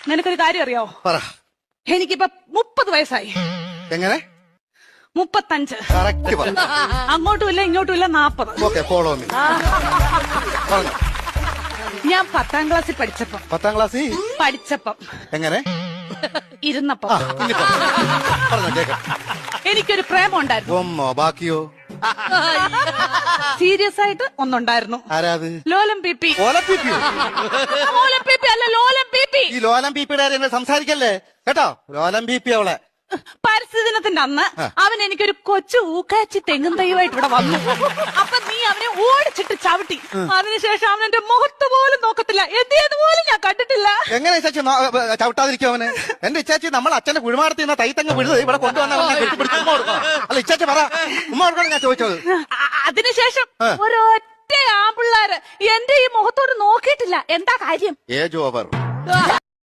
നിനക്കൊരു കാര്യം അറിയാവോ? പറ. എനിക്കിപ്പോ 30 വയസ്സായി. എങ്ങനെ? 35. കറക്റ്റ് പറ. അങ്ങോട്ടും ഇല്ല ഇങ്ങോട്ടും ഇല്ല 40. Okay, follow me. പറഞ്ഞു. ഞാൻ 10ാം ക്ലാസ്സിൽ പഠിച്ചപ്പം 10ാം ക്ലാസ്സിൽ എങ്ങനെ ഇരുന്നപ്പം പറഞ്ഞോ കേക്കാം. എനിക്കൊരു പ്രേമം ഉണ്ടായിരുന്നു. ഒന്നോ ബാക്കിയോ? സീരിയസ് ആയിട്ട് ഒന്നുണ്ടായിരുന്നു. ആരാത്? ലോലം പി. ഓലം പീപ്പിയോ? ലോലം പി അല്ല, ലോലം പി. ഈ ലോലം പീപ്പിയുടെ കാര്യം സംസാരിക്കല്ലേ കേട്ടോ. ലോലം പീപ്പി അവളെ. പരിസ്ഥിതി ദിനത്തിന്റെ അന്ന് അവൻ എനിക്കൊരു കൊച്ചു ഊക്കാച്ചി തെങ്ങും തൈയുമായിട്ട് ഇവിടെ വന്നു. അപ്പൊ നീ അവനെ ഓടിച്ചിട്ട് ചവിട്ടി. അതിനുശേഷം അവൻ എന്റെ മുഖത്ത് പോലും നോക്കത്തില്ല. എന്ത് പോലും ഞാൻ കണ്ടിട്ടില്ല. എങ്ങനെ ഇച്ചാച്ചി ചവിട്ടാതിരിക്കും അവന്? എന്റെ ഇച്ചാച്ചി നമ്മൾ അച്ഛന്റെ കുഴിമാടത്തിൽ നിന്ന് തൈത്തങ്ങ് വിടുന്നത് ഇവിടെ കൊണ്ടുവന്ന അല്ല ഇച്ചാച്ചി പറ. ഉമ്മ കൊടുക്കണം ഞാൻ ചോദിച്ചത്. അതിനുശേഷം ഒരൊറ്റ ആമ്പിള്ളാര് എന്റെ ഈ മുഖത്തോട് നോക്കിയിട്ടില്ല. എന്താ കാര്യം? Age over.